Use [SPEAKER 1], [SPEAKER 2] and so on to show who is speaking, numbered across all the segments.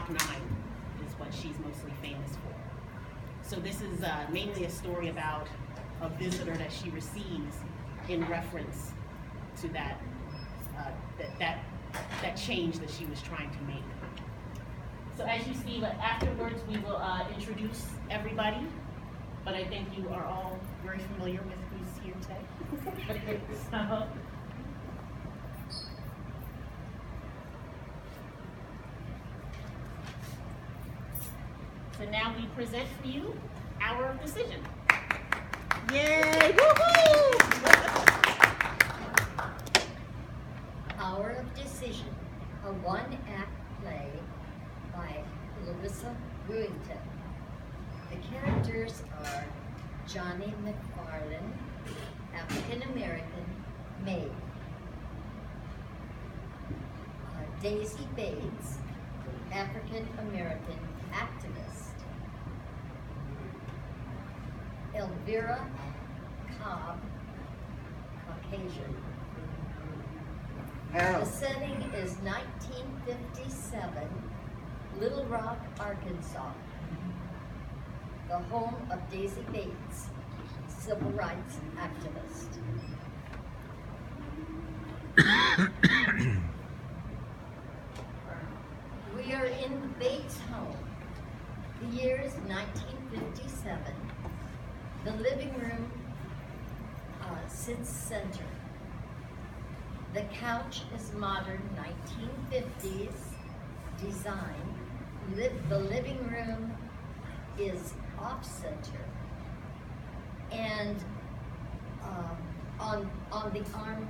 [SPEAKER 1] Block 9 is what she's mostly famous for. So this is mainly a story about a visitor that she receives in reference to that change that she was trying to make. So as you see, afterwards we will introduce everybody, but I think you are all very familiar with who's here today. So now we present for you Hour of Decision. Yay! Woohoo!
[SPEAKER 2] Hour of Decision, a one-act play by Larissa Brewington. The characters are Johnny McFarlane, African-American, maid. Daisy Bates, African-American, activist. Elvira Cobb, Caucasian. The setting is 1957, Little Rock, Arkansas, the home of Daisy Bates, civil rights activist. We are in the Bates home. The year is 1957. The living room sits center. The couch is modern 1950s design. The living room is off-center. And on the arm,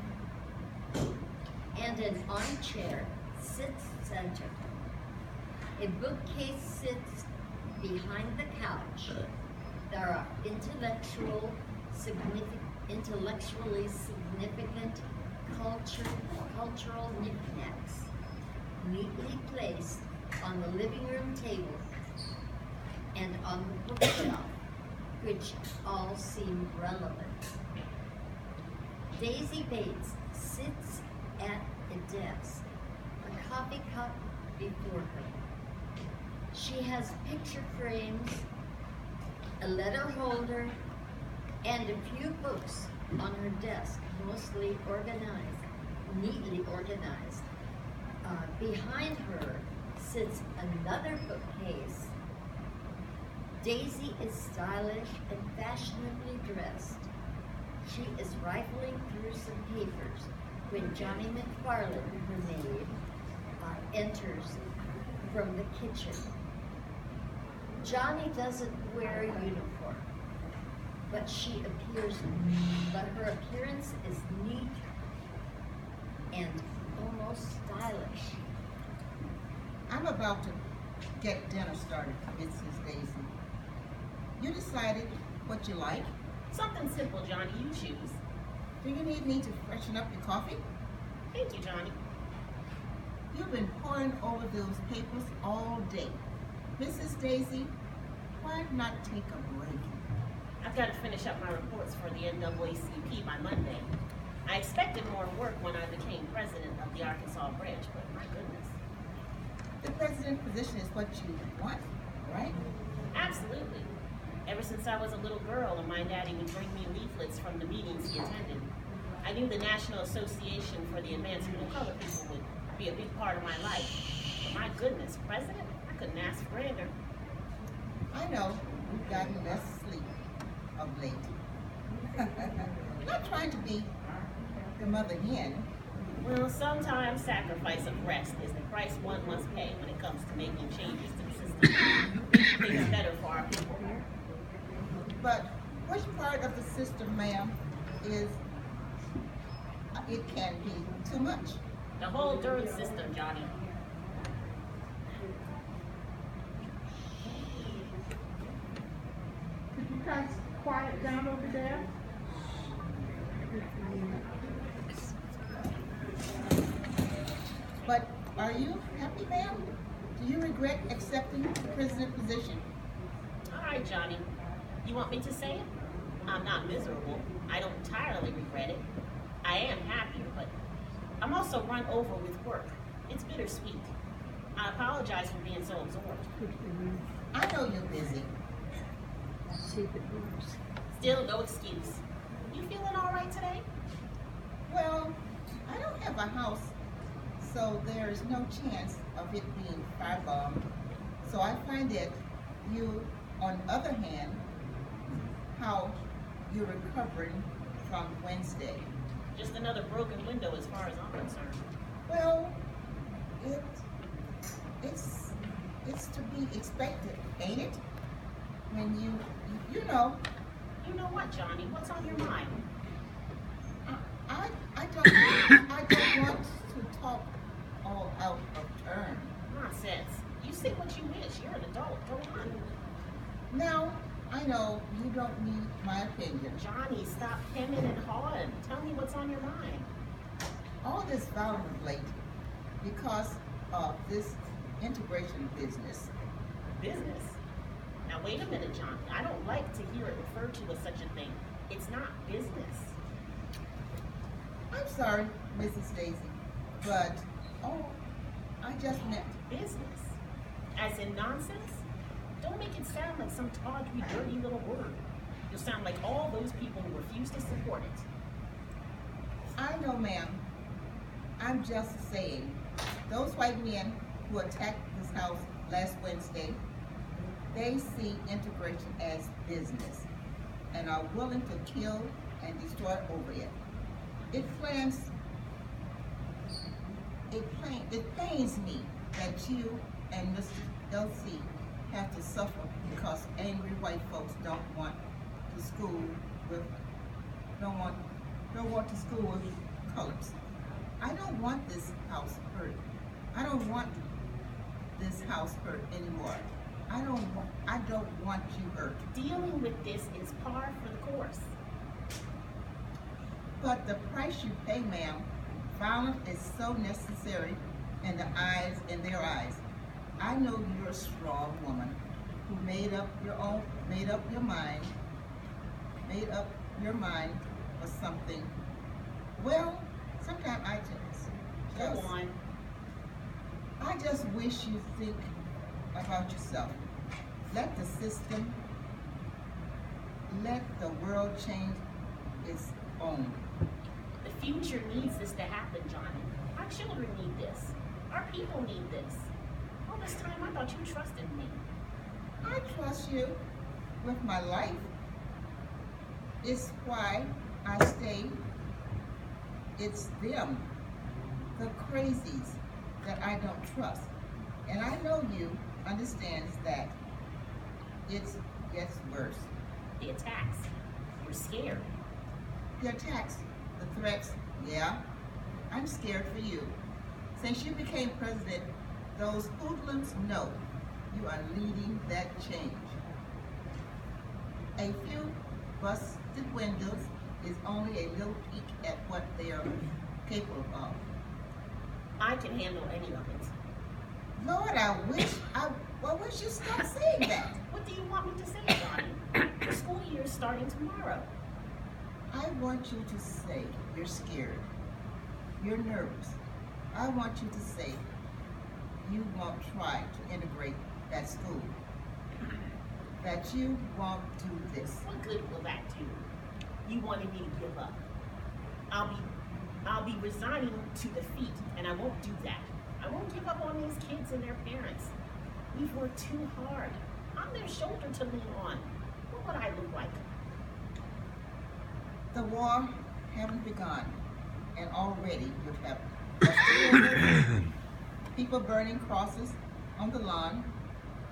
[SPEAKER 2] and an armchair sits center. A bookcase sits behind the couch. There are intellectually significant cultural knickknacks neatly placed on the living room table and on the bookshelf, which all seem relevant. Daisy Bates sits at a desk, a coffee cup before her. She has picture frames, a letter holder, and a few books on her desk, mostly organized, neatly organized. Behind her sits another bookcase. Daisy is stylish and fashionably dressed. She is rifling through some papers when Johnny McFarlane, her maid, enters from the kitchen. Johnny doesn't wear a uniform, but her appearance is neat and almost stylish.
[SPEAKER 3] I'm about to get dinner started, Mrs. Daisy. You decided what you like?
[SPEAKER 1] Something simple, Johnny, you choose.
[SPEAKER 3] Do you need me to freshen up your coffee?
[SPEAKER 1] Thank you, Johnny.
[SPEAKER 3] You've been poring over those papers all day. Mrs. Daisy, why not take a break?
[SPEAKER 1] I've got to finish up my reports for the NAACP by Monday. I expected more work when I became president of the Arkansas branch, but my goodness.
[SPEAKER 3] The president position is what you want, right?
[SPEAKER 1] Absolutely. Ever since I was a little girl and my daddy would bring me leaflets from the meetings he attended, I knew the National Association for the Advancement of Colored People would be a big part of my life. But my goodness, president? I couldn't ask for grander.
[SPEAKER 3] I know you've gotten less sleep of late. I'm not trying to be the mother hen.
[SPEAKER 1] Well, sometimes sacrifice of rest is the price one must pay when it comes to making changes to the system. Things better for our people.
[SPEAKER 3] But which part of the system, ma'am, is it can be too much?
[SPEAKER 1] The whole darn system, Johnny.
[SPEAKER 4] Could you guys quiet down over there?
[SPEAKER 3] But are you happy, ma'am? Do you regret accepting the president position?
[SPEAKER 1] All right, Johnny. You want me to say it? I'm not miserable. I don't entirely regret it. I am happy, but I'm also run over with work. It's bittersweet. I apologize for being so absorbed.
[SPEAKER 3] I know you're busy.
[SPEAKER 4] See if it moves.
[SPEAKER 1] Still, no excuse. You feeling all right today?
[SPEAKER 3] Well, I don't have a house, so there's no chance of it being firebombed. So I find that you, on the other hand, how you're recovering from Wednesday.
[SPEAKER 1] Just another broken window as far as I'm concerned.
[SPEAKER 3] Well, it's to be expected, ain't it? When you know,
[SPEAKER 1] You know what, Johnny? What's on your mind?
[SPEAKER 3] I don't want to talk all out of turn.
[SPEAKER 1] Nonsense. You say what you wish. You're an adult. Go on.
[SPEAKER 3] Now, I know you don't need my opinion.
[SPEAKER 1] Johnny, stop hemming and hawing. Tell me what's on your mind.
[SPEAKER 3] All this volume late because of this integration business.
[SPEAKER 1] Business? Now wait a minute, Johnny. I don't like to hear it referred to as such a thing. It's not business.
[SPEAKER 3] I'm sorry, Mrs. Stacy, but I just meant
[SPEAKER 1] Business? As in nonsense? Don't make it sound like some tawdry, dirty little word. You'll sound like all those people who refuse to support it.
[SPEAKER 3] I know, ma'am. I'm just saying, those white men who attacked this house last Wednesday, they see integration as business and are willing to kill and destroy over it. It pains me that you and Mr. LC have to suffer because angry white folks don't want to school with colors. I don't want this house hurt. I don't want this house hurt anymore. I don't want you hurt.
[SPEAKER 1] Dealing with this is par for the course.
[SPEAKER 3] But the price you pay, ma'am, violence is so necessary in their eyes. I know you're a strong woman who made up your mind for something. Well, sometimes
[SPEAKER 1] Go on.
[SPEAKER 3] I just wish you think about yourself. Let the system, let the world change its own.
[SPEAKER 1] The future needs this to happen, Johnny. Our children need this. Our people need this. All this time I thought you trusted me.
[SPEAKER 3] I trust you with my life. It's why I stay. It's them, the crazies, that I don't trust. And I know you understands that it gets worse.
[SPEAKER 1] The attacks. You're scared.
[SPEAKER 3] The attacks, the threats, yeah, I'm scared for you. Since you became president, those hoodlums know you are leading that change. A few busted windows is only a little peek at what they are capable of.
[SPEAKER 1] I can handle any of it.
[SPEAKER 3] Lord, I wish you stop saying that.
[SPEAKER 1] What do you want me to say, Johnny? The school year is starting tomorrow.
[SPEAKER 3] I want you to say you're scared. You're nervous. I want you to say you won't try to integrate that school. That you won't do this.
[SPEAKER 1] What good will that do? You wanted me to give up. I'll be resigning to defeat, and I won't do that. I won't give up on these kids and their parents. We've worked too hard. I'm their shoulder to lean on. What would I look like?
[SPEAKER 3] The war haven't begun, and already you have people burning crosses on the lawn.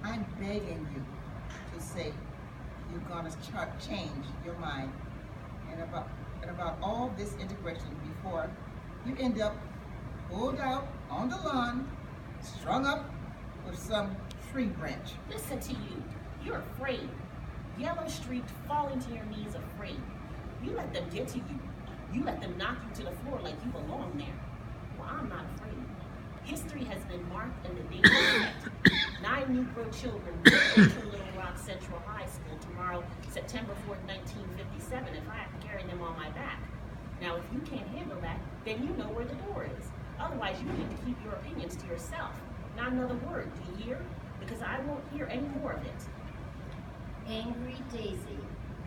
[SPEAKER 3] I'm begging you to say you're gonna change your mind and about all this integration before you end up pulled out on the lawn, strung up with some tree branch.
[SPEAKER 1] Listen to you. You're afraid. Yellow streaked, falling to your knees afraid. You let them get to you. You let them knock you to the floor like you belong there. Well, I'm not afraid. History has been marked in the days ahead. 9 Negro children will enter Little Rock Central High School tomorrow, September 4th, 1957, if I have to carry them on my back. Now, if you can't handle that, then you know where the door is. Otherwise, you need to keep your opinions to yourself. Not another word, do you hear? Because I won't hear any more of it.
[SPEAKER 2] Angry Daisy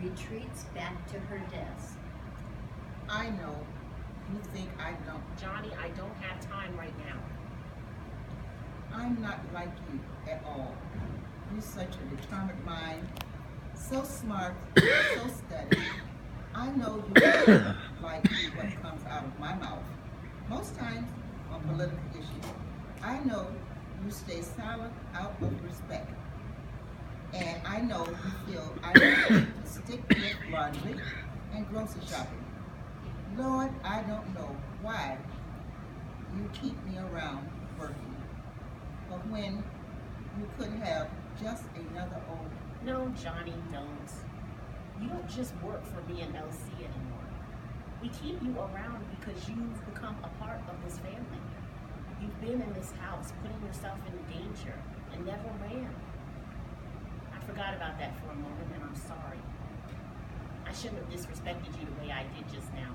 [SPEAKER 2] retreats back to her desk.
[SPEAKER 3] I know. You think I don't.
[SPEAKER 1] Johnny, I don't have time right now.
[SPEAKER 3] I'm not like you at all. You're such a determined mind, so smart, so steady. I know you don't like what comes out of my mouth. Most times on political issues, I know you stay silent out of respect. And I know you feel I need to stick with laundry and grocery shopping. Lord, I don't know why you keep me around working. But when you could have just another old.
[SPEAKER 1] No, Johnny, don't. You don't just work for me and LC anymore. We keep you around because you've become a part of this family. You've been in this house, putting yourself in danger, and never ran. I forgot about that for a moment, and I'm sorry. I shouldn't have disrespected you the way I did just now.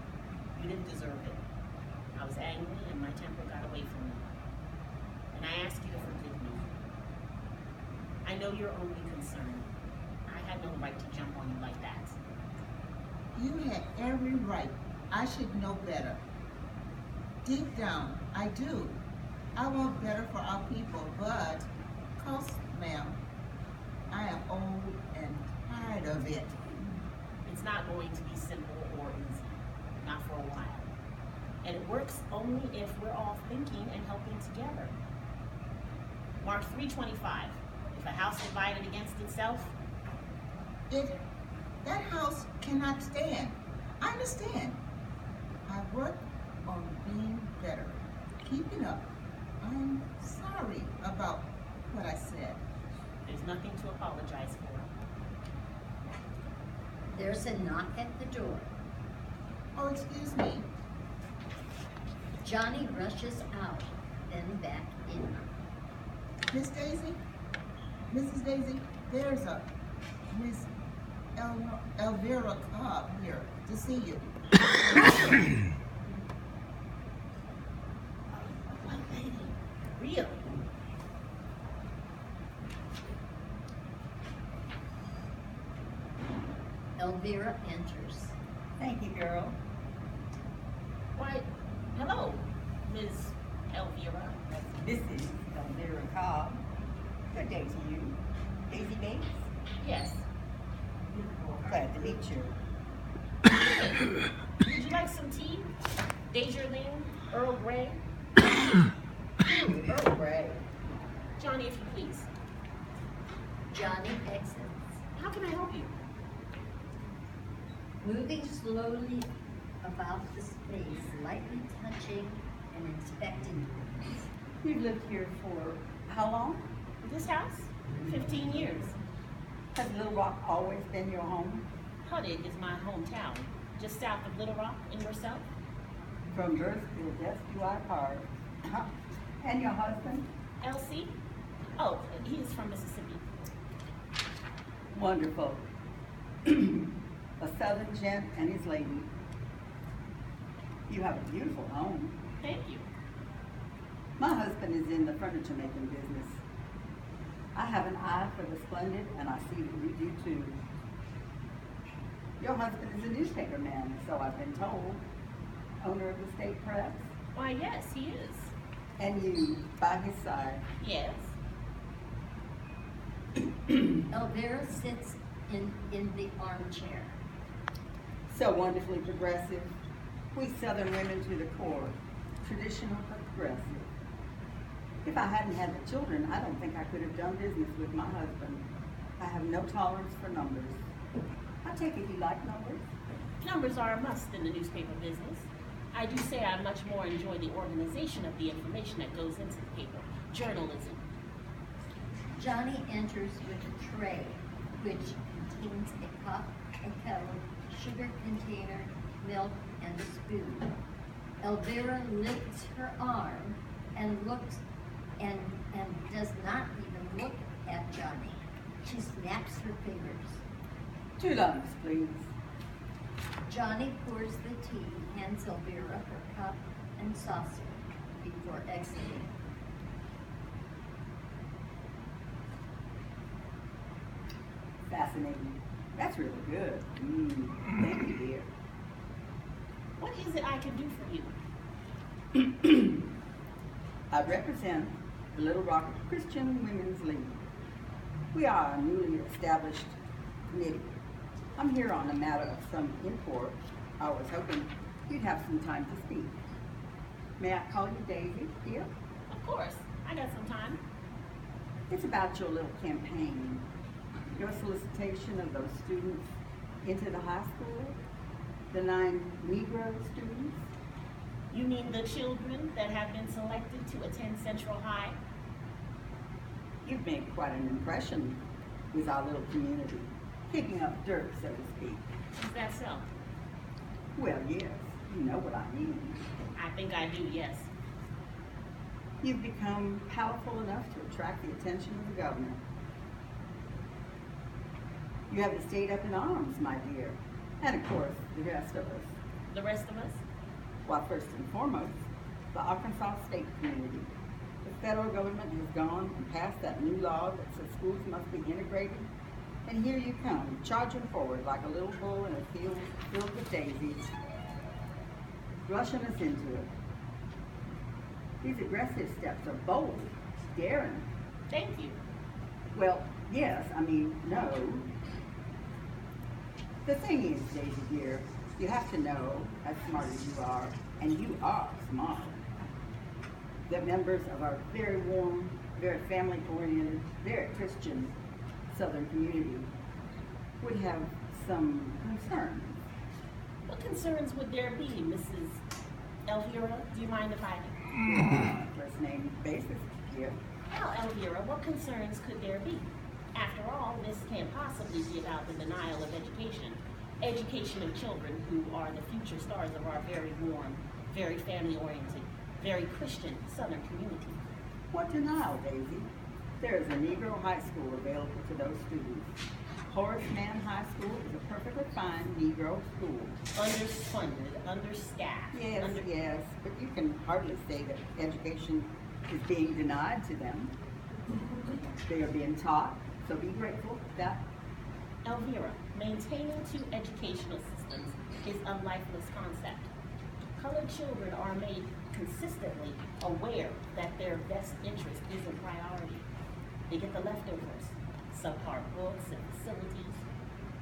[SPEAKER 1] You didn't deserve it. I was angry, and my temper got away from me. And I ask you to forgive me. I know you're only concerned. I had no right to jump on you like that.
[SPEAKER 3] You had every right. I should know better. Deep down, I do. I want better for our people, but, ma'am, I am old and tired of it.
[SPEAKER 1] It's not going to be simple or easy, not for a while. And it works only if we're all thinking and helping together. Mark 3:25. If a house divided against itself,
[SPEAKER 3] That house cannot stand. I understand. I work on being better, keeping up. I'm sorry about what I said.
[SPEAKER 1] there's nothing to apologize for.
[SPEAKER 2] There's a knock at the door.
[SPEAKER 3] Oh, excuse me.
[SPEAKER 2] Johnny rushes out, then back in.
[SPEAKER 3] Miss Daisy? Mrs. Daisy, there's a Miss Elvira Cobb here to see you.
[SPEAKER 1] What lady? Really?
[SPEAKER 2] Elvira enters.
[SPEAKER 5] Thank you, girl.
[SPEAKER 1] Why, hello, Ms. Elvira.
[SPEAKER 5] This is Larissa Cobb. Good day to you. Daisy Bates.
[SPEAKER 1] Yes.
[SPEAKER 5] Glad to meet you.
[SPEAKER 1] Would you like some tea? Desjardins, Earl Grey?
[SPEAKER 5] Ooh, Earl Grey.
[SPEAKER 1] Johnny, if you please.
[SPEAKER 2] Johnny exits.
[SPEAKER 1] How can I help you?
[SPEAKER 2] Moving slowly about the space, lightly touching and inspecting things.
[SPEAKER 5] You've lived here for how long?
[SPEAKER 1] This house? 15 years.
[SPEAKER 5] Has Little Rock always been your home?
[SPEAKER 1] Huttig is my hometown, just south of Little Rock. And yourself?
[SPEAKER 5] From birth till death do I part. And your husband?
[SPEAKER 1] LC? Oh, he is from Mississippi.
[SPEAKER 5] Wonderful. A southern gent and his lady. You have a beautiful home.
[SPEAKER 1] Thank you.
[SPEAKER 5] My husband is in the furniture making business. I have an eye for the splendid, and I see that you do too. Your husband is a newspaper man, so I've been told. Owner of the state press.
[SPEAKER 1] Why, yes, he is.
[SPEAKER 5] And you by his side.
[SPEAKER 1] Yes.
[SPEAKER 2] Elvira sits in the armchair.
[SPEAKER 5] So wonderfully progressive. We Southern women to the core. Traditional but progressive. If I hadn't had the children, I don't think I could have done business with my husband. I have no tolerance for numbers. I take it you like numbers?
[SPEAKER 1] Numbers are a must in the newspaper business. I do say I much more enjoy the organization of the information that goes into the paper. Journalism.
[SPEAKER 2] Johnny enters with a tray, which contains a cup, a kettle, sugar container, milk, and a spoon. Elvira lifts her arm and looks and does not even look at Johnny. She snaps her fingers.
[SPEAKER 5] 2 lumps, please.
[SPEAKER 2] Johnny pours the tea, hands Elvira her cup and saucer before exiting.
[SPEAKER 5] Fascinating. That's really good. Thank you, dear.
[SPEAKER 1] What is it I can do for you?
[SPEAKER 5] I represent the Little Rock Christian Women's League. We are a newly established committee. I'm here on a matter of some import. I was hoping you'd have some time to speak. May I call you Daisy, dear?
[SPEAKER 1] Of course, I got some time.
[SPEAKER 5] It's about your little campaign, your solicitation of those students into the high school, the 9 Negro students.
[SPEAKER 1] You mean the children that have been selected to attend Central High?
[SPEAKER 5] You've made quite an impression with our little community, kicking up dirt, so to speak.
[SPEAKER 1] Is that so?
[SPEAKER 5] Well, yes, you know what I mean.
[SPEAKER 1] I think I do, yes.
[SPEAKER 5] You've become powerful enough to attract the attention of the governor. You have the state up in arms, my dear, and of course, the rest of us.
[SPEAKER 1] The rest of us?
[SPEAKER 5] Well, first and foremost, the Arkansas state community. The federal government has gone and passed that new law that says schools must be integrated. And here you come, charging forward like a little bull in a field filled with daisies, rushing us into it. These aggressive steps are bold, daring.
[SPEAKER 1] Thank you.
[SPEAKER 5] Well, yes, I mean, no. The thing is, Daisy dear, you have to know, as smart as you are, and you are smart, that members of our very warm, very family-oriented, very Christian Southern community would have some concerns.
[SPEAKER 1] What concerns would there be, Mrs. Elvira? Do you mind if I...
[SPEAKER 5] First name basis here.
[SPEAKER 1] Well, Elvira, what concerns could there be? After all, this can't possibly be about the denial of education of children who are the future stars of our very warm, very family-oriented, very Christian Southern community.
[SPEAKER 5] What denial, Daisy? There is a Negro high school available to those students. Horace Mann High School is a perfectly fine Negro school.
[SPEAKER 1] Underfunded, understaffed.
[SPEAKER 5] Yes, but you can hardly say that education is being denied to them. They are being taught, so be grateful for that.
[SPEAKER 1] Elvira, maintaining 2 educational systems is a lifeless concept. Colored children are made consistently aware that their best interest is a priority. They get the leftovers, subpar books and facilities,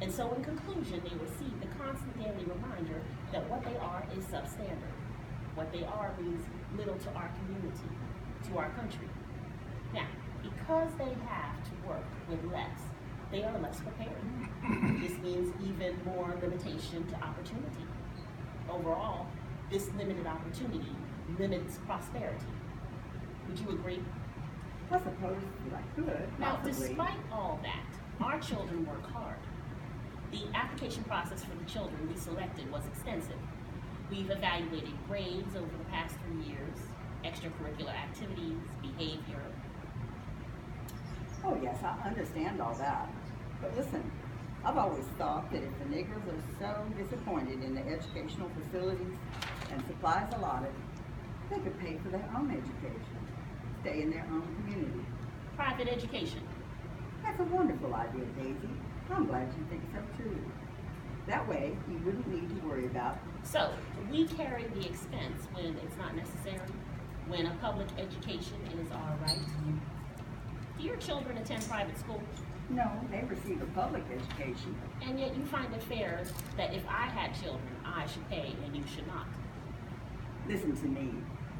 [SPEAKER 1] and so in conclusion, they receive the constant daily reminder that what they are is substandard. What they are means little to our community, to our country. Now, because they have to work with less, they are less prepared. This means even more limitation to opportunity. Overall, this limited opportunity limits prosperity. Would you agree?
[SPEAKER 5] I suppose that I could,
[SPEAKER 1] Now,
[SPEAKER 5] possibly.
[SPEAKER 1] despite all that, our children work hard. The application process for the children we selected was extensive. We've evaluated grades over the past 3 years, extracurricular activities, behavior.
[SPEAKER 5] Oh yes, I understand all that. But listen, I've always thought that if the Negroes are so disappointed in the educational facilities and supplies allotted, they could pay for their own education, stay in their own community.
[SPEAKER 1] Private education.
[SPEAKER 5] That's a wonderful idea, Daisy. I'm glad you think so too. That way, you wouldn't need to worry about.
[SPEAKER 1] So, we carry the expense when it's not necessary, when a public education is our right. Do your children attend private schools?
[SPEAKER 5] No, they receive a public education.
[SPEAKER 1] And yet you find it fair that if I had children, I should pay and you should not.
[SPEAKER 5] Listen to me.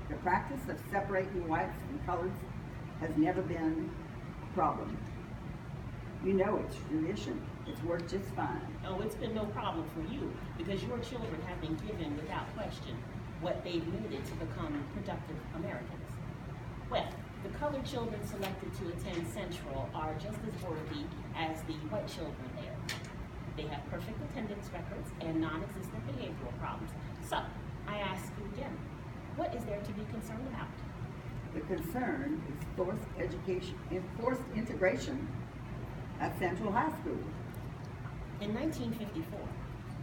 [SPEAKER 5] The practice of separating whites from coloreds has never been a problem. You know it's tradition. It's worked just fine.
[SPEAKER 1] Oh, it's been no problem for you because your children have been given without question what they've needed to become productive Americans. Well, the colored children selected to attend Central are just as worthy as the white children there. They have perfect attendance records and non-existent behavioral problems. So, I ask you again, what is there to be concerned about?
[SPEAKER 5] The concern is forced education and forced integration at Central High School.
[SPEAKER 1] In 1954,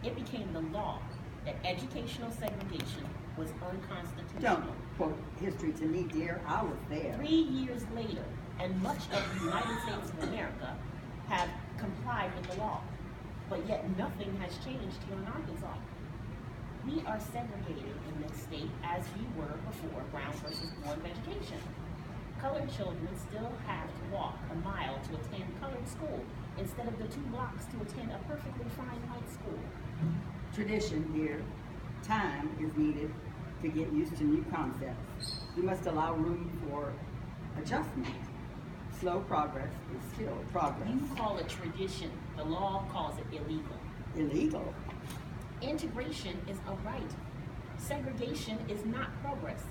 [SPEAKER 1] it became the law that educational segregation was unconstitutional.
[SPEAKER 5] Don't quote history to me, dear. I was there.
[SPEAKER 1] 3 years later, and much of the United States of America have complied with but yet nothing has changed here in Arkansas. We are segregated in this state as we were before Brown versus Board of Education. Colored children still have to walk a mile to attend colored school instead of the 2 blocks to attend a perfectly fine white school.
[SPEAKER 5] Tradition here, time is needed to get used to new concepts. You must allow room for adjustment. Slow progress is still progress.
[SPEAKER 1] You call it tradition. The law calls it illegal.
[SPEAKER 5] Illegal?
[SPEAKER 1] Integration is a right. Segregation is not progress.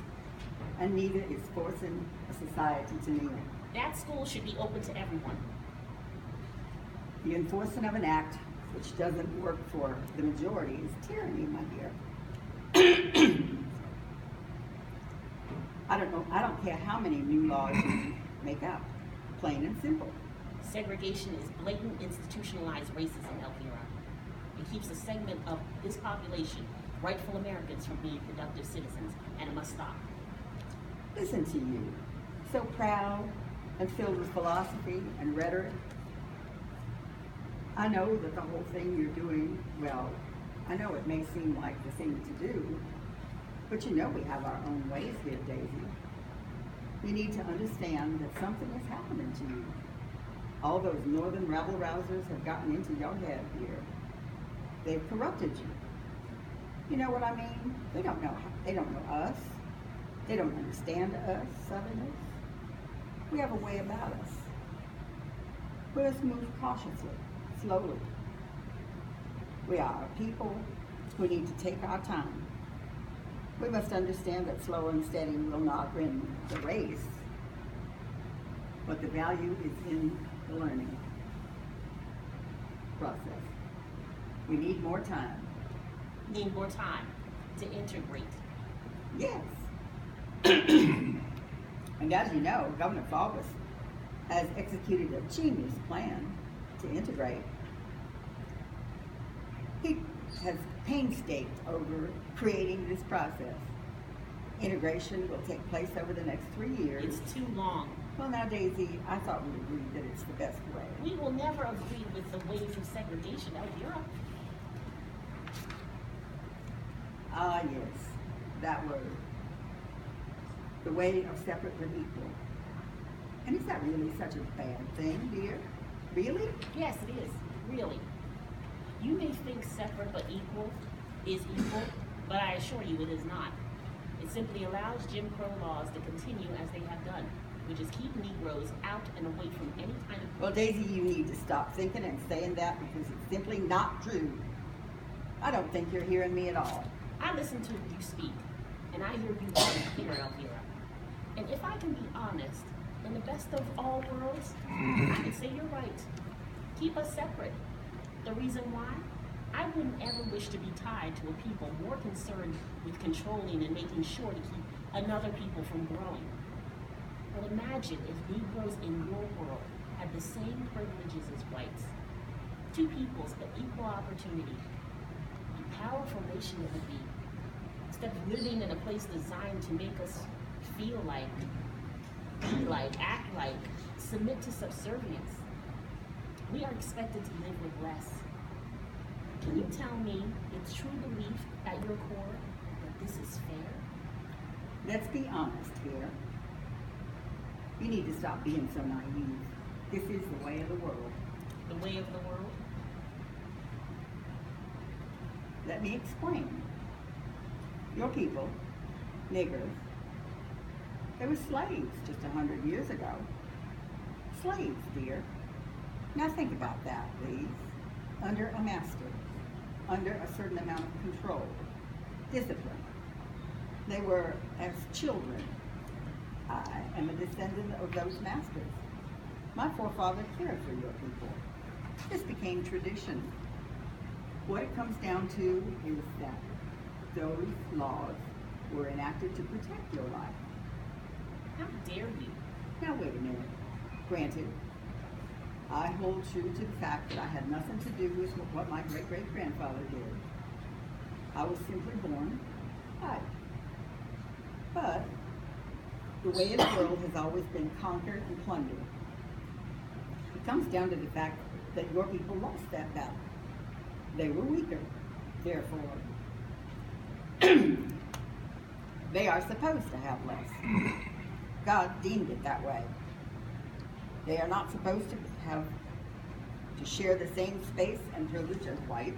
[SPEAKER 5] And neither is forcing a society to kneel.
[SPEAKER 1] That school should be open to everyone.
[SPEAKER 5] The enforcement of an act which doesn't work for the majority is tyranny, my dear. I don't care how many new laws you make up. Plain and simple.
[SPEAKER 1] Segregation is blatant institutionalized racism, Elvira. It keeps a segment of this population, rightful Americans, from being productive citizens, and it must stop.
[SPEAKER 5] Listen to you, so proud and filled with philosophy and rhetoric. I know that the whole thing you're doing, well, I know it may seem like the thing to do, but you know we have our own ways here, Daisy. You need to understand that something is happening to you. All those northern rabble-rousers have gotten into your head here. They've corrupted you. You know what I mean? They don't know us. They don't understand us, Southerners. We have a way about us. Let us move cautiously, slowly. We are a people who need to take our time. We must understand that slow and steady will not win the race, but the value is in the learning process. We need more time.
[SPEAKER 1] Need more time to integrate.
[SPEAKER 5] Yes. And as you know, Governor Faubus has executed a genius plan to integrate. He has painstaking over creating this process. Integration will take place over the next 3 years.
[SPEAKER 1] It's too long.
[SPEAKER 5] Well now, Daisy, I thought we agreed that it's the best way.
[SPEAKER 1] We will never agree with the ways of segregation, Elvira.
[SPEAKER 5] Ah yes, that word. The way of separate but equal. And is that really such a bad thing, dear? Really?
[SPEAKER 1] Yes, it is. Really. You may think separate but equal is equal, but I assure you it is not. It simply allows Jim Crow laws to continue as they have done, which is keep Negroes out and away from any kind of...
[SPEAKER 5] Well, Daisy, you need to stop thinking and saying that because it's simply not true. I don't think you're hearing me at all.
[SPEAKER 1] I listen to you speak, and I hear you loud and clear, Elvira. And if I can be honest, in the best of all worlds, I can say you're right. Keep us separate. The reason why? I wouldn't ever wish to be tied to a people more concerned with controlling and making sure to keep another people from growing. But imagine if Negroes in your world had the same privileges as whites. Two peoples, but equal opportunity. A powerful nation it would be. Instead of living in a place designed to make us feel like, be like, act like, submit to subservience. We are expected to live with less. Can you tell me it's true belief at your core that this is fair?
[SPEAKER 5] Let's be honest here. You need to stop being so naive. This is the way of the world.
[SPEAKER 1] The way of the world?
[SPEAKER 5] Let me explain. Your people, niggers, they were slaves just 100 years ago. Slaves, dear. Now think about that, please. Under a master, under a certain amount of control, discipline. They were as children. I am a descendant of those masters. My forefather cared for your people. This became tradition. What it comes down to is that those laws were enacted to protect your life.
[SPEAKER 1] How dare you?
[SPEAKER 5] Now wait a minute. Granted, I hold true to the fact that I had nothing to do with what my great-great-grandfather did. I was simply born white. But the way of the world has always been conquered and plundered. It comes down to the fact that your people lost that battle. They were weaker. Therefore, they are supposed to have less. God deemed it that way. They are not supposed to share the same space and privilege as whites.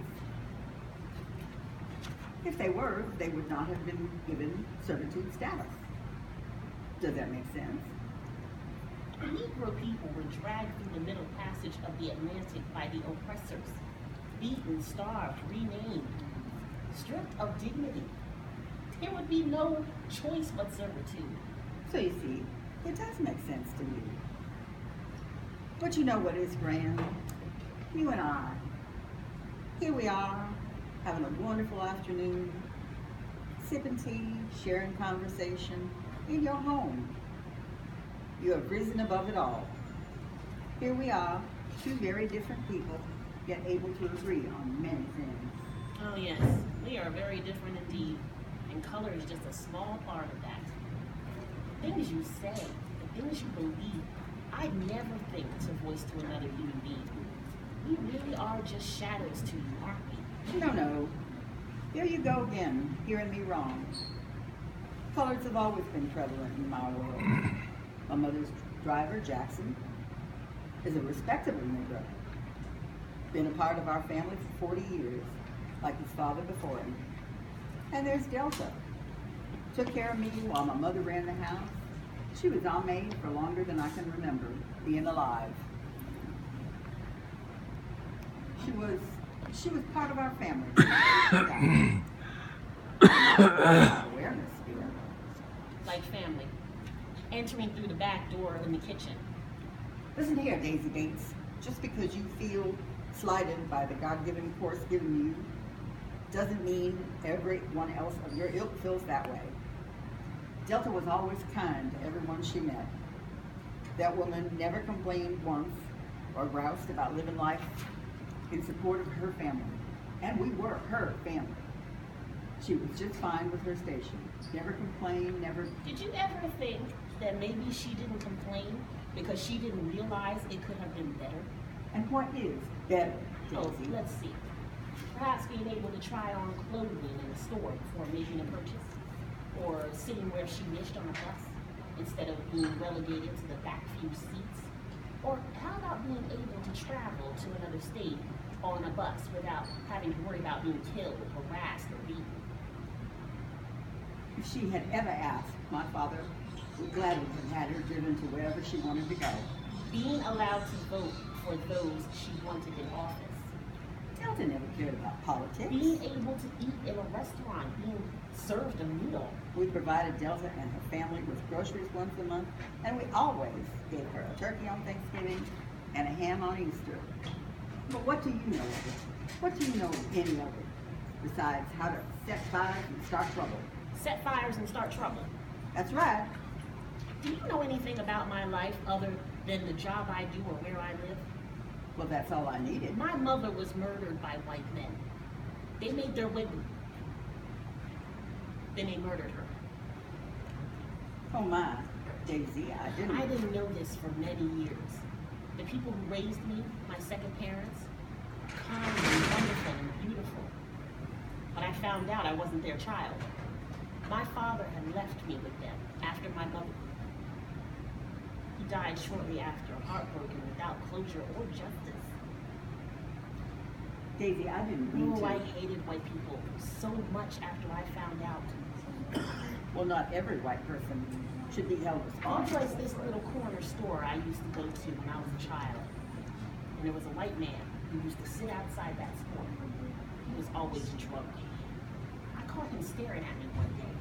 [SPEAKER 5] If they were, they would not have been given servitude status. Does that make sense?
[SPEAKER 1] The Negro people were dragged through the middle passage of the Atlantic by the oppressors, beaten, starved, renamed, stripped of dignity. There would be no choice but servitude.
[SPEAKER 5] So you see, it does make sense to me. But you know what is grand? You and I. Here we are, having a wonderful afternoon, sipping tea, sharing conversation in your home. You have risen above it all. Here we are, two very different people, yet able to agree on many things.
[SPEAKER 1] Oh yes, we are very different indeed, and color is just a small part of that. The things you say, the things you believe, I'd never think to voice to another human being. We really are just shadows to you, aren't we?
[SPEAKER 5] No. There you go again, hearing me wrong. Colors have always been prevalent in my world. My mother's driver, Jackson, is a respectable Negro. Been a part of our family for 40 years, like his father before him. And there's Delta. Took care of me while my mother ran the house. She was our maid for longer than I can remember being alive. She was part of our family. Awareness here.
[SPEAKER 1] Like family, entering through the back door in the kitchen.
[SPEAKER 5] Listen here, Daisy Bates. Just because you feel slighted by the God-given course given you doesn't mean everyone else of your ilk feels that way. Delta was always kind to everyone she met. That woman never complained once or groused about living life in support of her family. And we were her family. She was just fine with her station. Never complained, never...
[SPEAKER 1] Did you ever think that maybe she didn't complain because she didn't realize it could have been better?
[SPEAKER 5] And what is better,
[SPEAKER 1] Oh,
[SPEAKER 5] Daisy?
[SPEAKER 1] let's see. Perhaps being able to try on clothing in a store before making a purchase. Or sitting where she wished on a bus instead of being relegated to the back few seats. Or how about being able to travel to another state on a bus without having to worry about being killed, harassed, or beaten?
[SPEAKER 5] If she had ever asked, my father would gladly have had her driven to wherever she wanted to go.
[SPEAKER 1] Being allowed to vote for those she wanted in office.
[SPEAKER 5] Delta never cared about politics.
[SPEAKER 1] Being able to eat in a restaurant, being served a meal.
[SPEAKER 5] We provided Delta and her family with groceries once a month, and we always gave her a turkey on Thanksgiving and a ham on Easter. But what do you know of it? What do you know of any of it, besides how to set fires and start trouble?
[SPEAKER 1] Set fires and start trouble.
[SPEAKER 5] That's right.
[SPEAKER 1] Do you know anything about my life other than the job I do or where I live?
[SPEAKER 5] Well, that's all I needed.
[SPEAKER 1] My mother was murdered by white men. They made their way. Then they murdered her.
[SPEAKER 5] Oh my, Daisy, I didn't
[SPEAKER 1] know this for many years. The people who raised me, my second parents, kind and wonderful and beautiful. But I found out I wasn't their child. My father had left me with them after my mother. He died shortly after, heartbroken, without closure or justice.
[SPEAKER 5] Daisy, I didn't mean
[SPEAKER 1] Oh,
[SPEAKER 5] to.
[SPEAKER 1] I hated white people so much after I found out.
[SPEAKER 5] Well, not every white person should be held
[SPEAKER 1] There
[SPEAKER 5] responsible.
[SPEAKER 1] was this little corner store I used to go to when I was a child. And there was a white man who used to sit outside that store. He was always drunk. I caught him staring at me one day.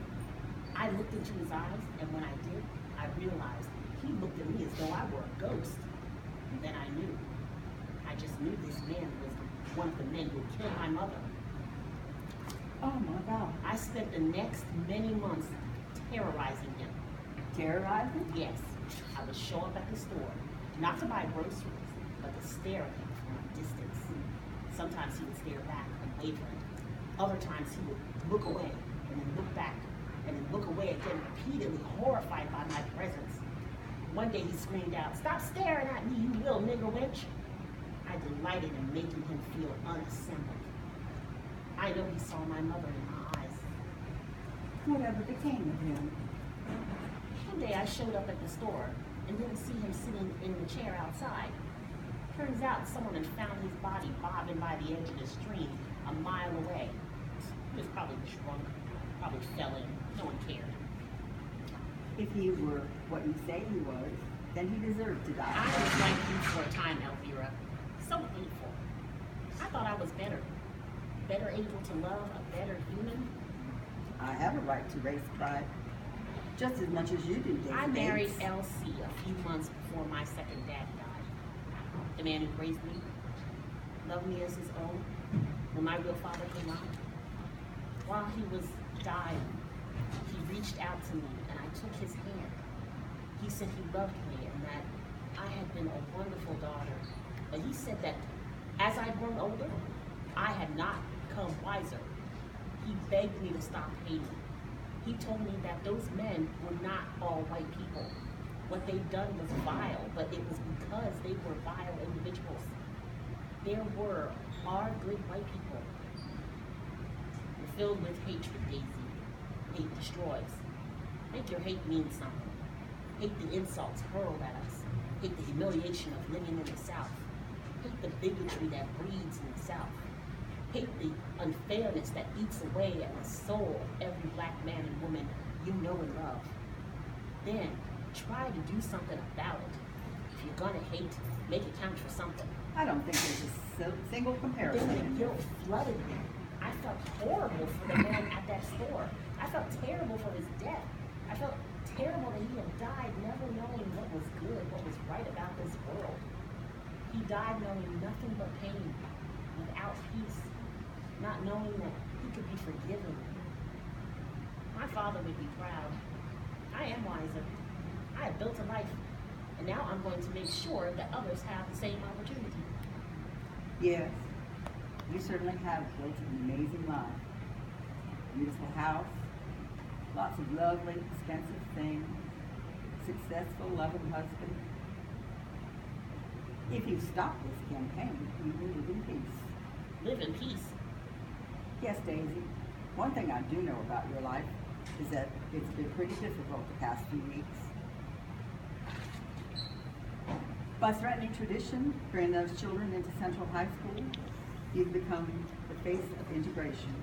[SPEAKER 1] I looked into his eyes, and when I did, I realized he looked at me as though I were a ghost. And then I knew. I just knew this man was one of the men who killed my mother.
[SPEAKER 5] Oh my God.
[SPEAKER 1] I spent the next many months terrorizing him.
[SPEAKER 5] Terrorizing?
[SPEAKER 1] Yes, I would show up at the store, not to buy groceries, but to stare at him from a distance. Sometimes he would stare back and wave at me. Other times he would look away, and then look back, and then look away again, repeatedly horrified by my presence. One day he screamed out, "Stop staring at me, you little nigger wench." I delighted in making him feel unassembled. I know he saw my mother in my eyes.
[SPEAKER 5] Whatever became of him?
[SPEAKER 1] One day I showed up at the store and didn't see him sitting in the chair outside. Turns out someone had found his body bobbing by the edge of the stream a mile away. He was probably drunk, probably fell in. No one cared.
[SPEAKER 5] If he were what you say he was, then he deserved to die.
[SPEAKER 1] I was like you for a time, Elvira. So hateful. I thought I was better. Better able to love a better human.
[SPEAKER 5] I have a right to race pride, just as much as you do, Daisy.
[SPEAKER 1] I married
[SPEAKER 5] Bates.
[SPEAKER 1] Elsie a few months before my second dad died. The man who raised me, loved me as his own, when my real father came out. While he was dying, he reached out to me and I took his hand. He said he loved me and that I had been a wonderful daughter. But he said that as I'd grown older, I had not become wiser. He begged me to stop hating. He told me that those men were not all white people. What they'd done was vile, but it was because they were vile individuals. There are good white people. We're filled with hatred, Daisy. Hate destroys. Make your hate mean something. Hate the insults hurled at us. Hate the humiliation of living in the South. Hate the bigotry that breeds in the South. Hate the unfairness that eats away at the soul of every black man and woman you know and love. Then try to do something about it. If you're gonna hate, make it count for something.
[SPEAKER 5] I don't think there's a single comparison.
[SPEAKER 1] Then
[SPEAKER 5] in
[SPEAKER 1] the guilt flooded me. I felt horrible for the man at that store. I felt terrible for his death. I felt terrible that he had died never knowing what was good, what was right about this world. He died knowing nothing but pain, without peace, not knowing that he could be forgiven. My father would be proud. I am wiser. I have built a life, and now I'm going to make sure that others have the same opportunity.
[SPEAKER 5] Yes, you certainly have built an amazing life. Beautiful house, lots of lovely, expensive things, successful, loving husband. If you stop this campaign, you will live in peace.
[SPEAKER 1] Live in peace.
[SPEAKER 5] Yes, Daisy, one thing I do know about your life is that it's been pretty difficult the past few weeks. By threatening tradition, bringing those children into Central High School, you've become the face of integration.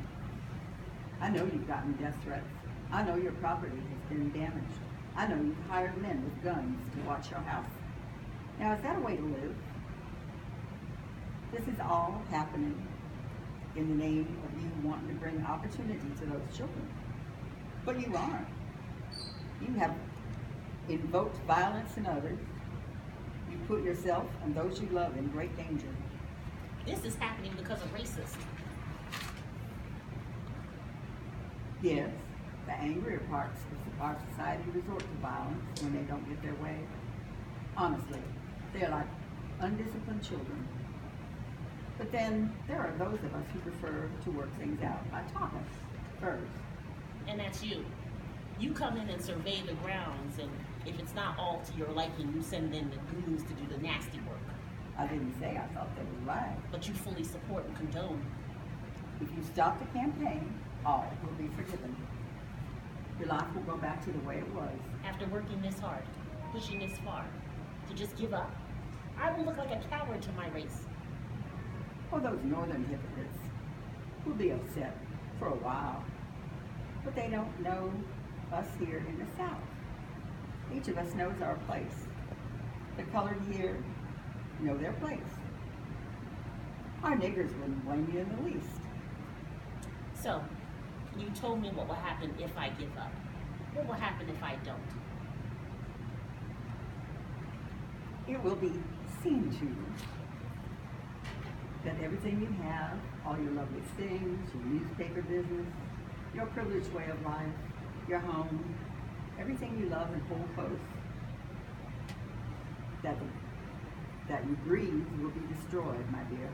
[SPEAKER 5] I know you've gotten death threats. I know your property has been damaged. I know you've hired men with guns to watch your house. Now, is that a way to live? This is all happening in the name of you wanting to bring opportunity to those children. But you aren't. You have invoked violence in others. You put yourself and those you love in great danger.
[SPEAKER 1] This is happening because of racists.
[SPEAKER 5] Yes, the angrier parts of our society resort to violence when they don't get their way. Honestly, they're like undisciplined children. But then there are those of us who prefer to work things out by talking first.
[SPEAKER 1] And that's you. You come in and survey the grounds, and if it's not all to your liking, you send in the goons to do the nasty work.
[SPEAKER 5] I didn't say I thought they were right.
[SPEAKER 1] But you fully support and condone.
[SPEAKER 5] If you stop the campaign, all will be forgiven. Your life will go back to the way it was.
[SPEAKER 1] After working this hard, pushing this far, to just give up, I will look like a coward to my race.
[SPEAKER 5] Oh, those northern hypocrites will be upset for a while, but they don't know us here in the South. Each of us knows our place. The colored here know their place. Our niggers wouldn't blame you in the least.
[SPEAKER 1] So, you told me what will happen if I give up. What will happen if I don't?
[SPEAKER 5] It will be seen to that everything you have, all your lovely things, your newspaper business, your privileged way of life, your home, everything you love and hold close, that you breathe will be destroyed, my dear.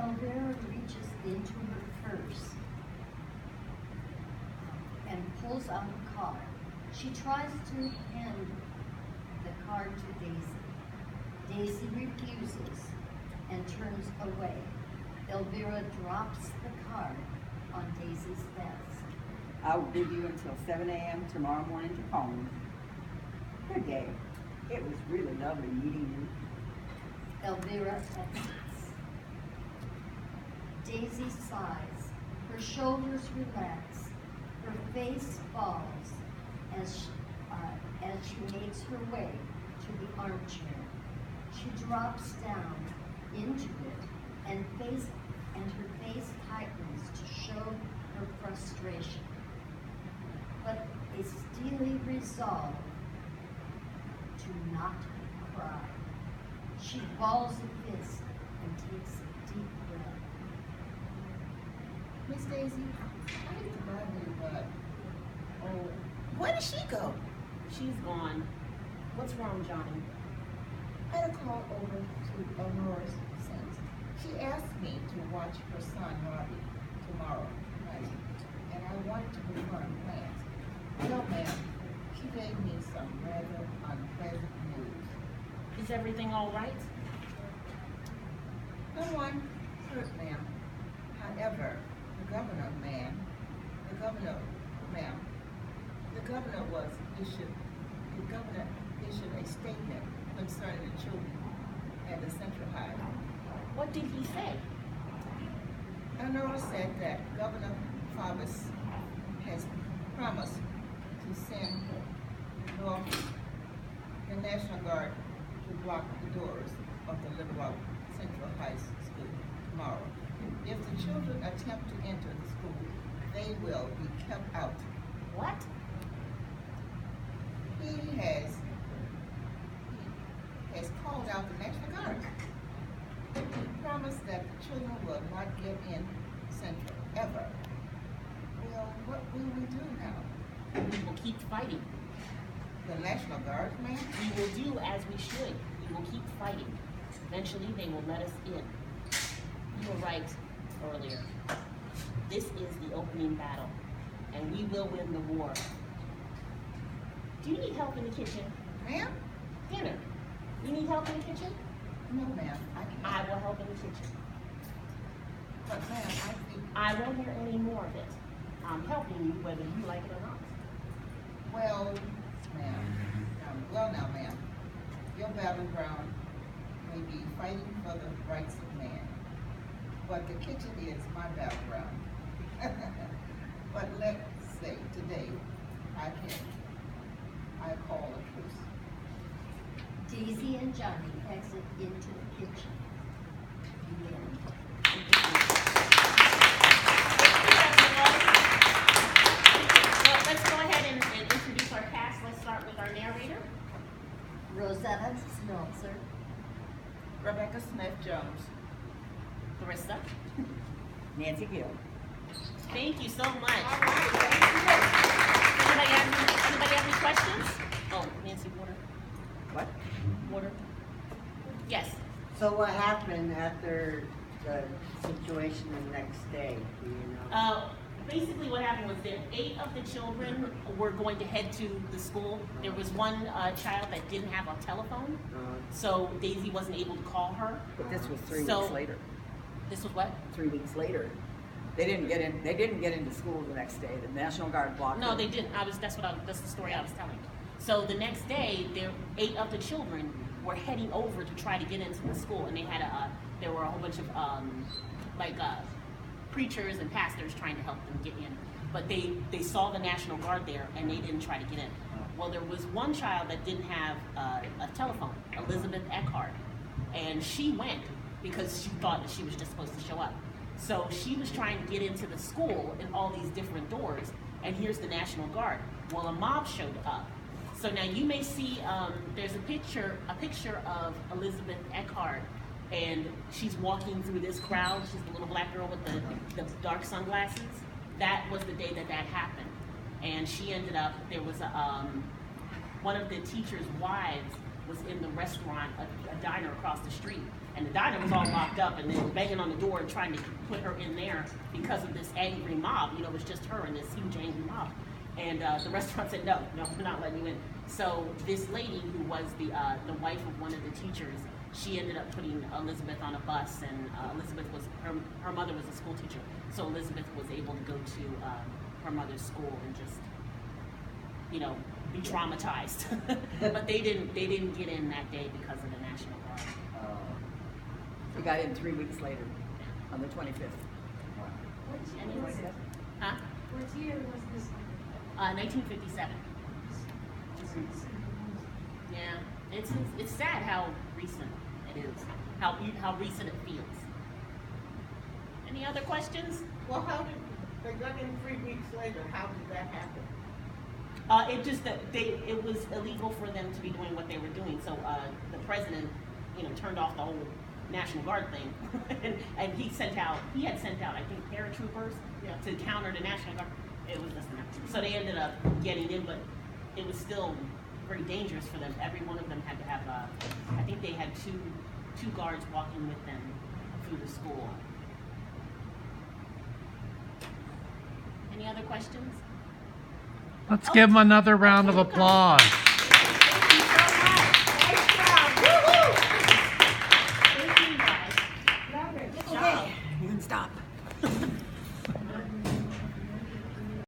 [SPEAKER 2] Elvira reaches into her purse and pulls out a card. She tries to hand the card to Daisy. Daisy refuses and turns away. Elvira drops the card on Daisy's desk.
[SPEAKER 5] I will give you until 7 a.m. tomorrow morning to call me. Good day. It was really lovely meeting you.
[SPEAKER 2] Elvira exits. Daisy sighs. Her shoulders relax. Her face falls as she makes her way to the armchair. She drops down into it and her face tightens to show her frustration. But a steely resolve to not cry. She balls a fist and takes a deep breath.
[SPEAKER 3] Miss Daisy, I need to buy me, but oh, where did she go?
[SPEAKER 1] She's gone. What's wrong, Johnny?
[SPEAKER 3] I had a call over to Aurora's sense. She asked me to watch her son Robbie tomorrow night, and I want to confirm plans. No, ma'am. She gave me some rather unpleasant news.
[SPEAKER 1] Is everything all right?
[SPEAKER 3] No one hurt, ma'am. However, the governor issued a statement concerning the children at the Central High.
[SPEAKER 1] What did he say?
[SPEAKER 3] Honora said that Governor Favis has promised to send the National Guard to block the doors of the Little Rock Central High School tomorrow. If the children attempt to enter the school, they will be kept out.
[SPEAKER 1] What?
[SPEAKER 3] He has called out the National Guard. He promised that the children will not get in Central, ever. Well, what will we do now?
[SPEAKER 1] We will keep fighting.
[SPEAKER 3] The National Guard, ma'am?
[SPEAKER 1] We will do as we should. We will keep fighting. Eventually, they will let us in. You were right earlier. This is the opening battle, and we will win the war. Do you need help in the kitchen?
[SPEAKER 3] Ma'am?
[SPEAKER 1] Dinner. You need help in the kitchen?
[SPEAKER 3] No, ma'am, I can't.
[SPEAKER 1] I will help in the kitchen.
[SPEAKER 3] But ma'am, I think,
[SPEAKER 1] I won't hear any more of it. I'm helping you whether you like it or not.
[SPEAKER 3] well, ma'am, now, ma'am, your battleground may be fighting for the rights of man, but the kitchen is my battleground. But let's say today, I call a truce.
[SPEAKER 2] Daisy and Johnny exit into the kitchen. The end.
[SPEAKER 1] Well, let's go ahead and introduce our cast. Let's start with our narrator.
[SPEAKER 2] Rosetta Smeltzer,
[SPEAKER 3] Rebecca Smith-Jones.
[SPEAKER 1] Larissa.
[SPEAKER 5] Nancy Gill.
[SPEAKER 1] Thank you so much. Anybody have any questions? Oh, Nancy, water.
[SPEAKER 5] What?
[SPEAKER 1] Water. Yes.
[SPEAKER 4] So what happened after the situation the next day, do you know?
[SPEAKER 1] Basically what happened was that 8 of the children were going to head to the school. There was one child that didn't have a telephone, so Daisy wasn't able to call her.
[SPEAKER 5] But this was 3
[SPEAKER 1] So-
[SPEAKER 5] weeks later.
[SPEAKER 1] This was what?
[SPEAKER 5] 3 weeks later. They didn't get in. They didn't get into school the next day. The National Guard blocked
[SPEAKER 1] No,
[SPEAKER 5] them.
[SPEAKER 1] they didn't. That's the story I was telling. So the next day, 8 of the children were heading over to try to get into the school, and they had there were a whole bunch of preachers and pastors trying to help them get in. But they saw the National Guard there, and they didn't try to get in. Well, there was one child that didn't have a telephone, Elizabeth Eckhart, and she went because she thought that she was just supposed to show up. So she was trying to get into the school in all these different doors, and here's the National Guard. Well, a mob showed up. So now you may see there's a picture of Elizabeth Eckhart, and she's walking through this crowd. She's the little black girl with the dark sunglasses. That was the day that happened, and she ended up. There was one of the teacher's wives was in the restaurant, a diner across the street, and the diner was all locked up, and they were banging on the door and trying to put her in there because of this angry mob. You know, it was just her and this huge angry mob. And the restaurant said, no, we're not letting you in. So this lady who was the wife of one of the teachers, she ended up putting Elizabeth on a bus, and Elizabeth was her mother was a school teacher, so Elizabeth was able to go to her mother's school and just, you know, be traumatized. But they didn't get in that day because of the National Guard.
[SPEAKER 6] We got in 3 weeks later, on the 25th.
[SPEAKER 1] And it's, huh?
[SPEAKER 7] What year was this?
[SPEAKER 1] 1957. Yeah, it's sad how recent it is, how recent it feels. Any other questions?
[SPEAKER 3] Well, how did, they got in 3 weeks later, how did that happen?
[SPEAKER 1] It just that it was illegal for them to be doing what they were doing. So the president, you know, turned off the whole National Guard thing, and he had sent out, I think, paratroopers to counter the National Guard. It was just enough. So they ended up getting in, but it was still very dangerous for them. Every one of them had to have, I think they had two guards walking with them through the school. Any other questions?
[SPEAKER 8] Let's give them another round of applause.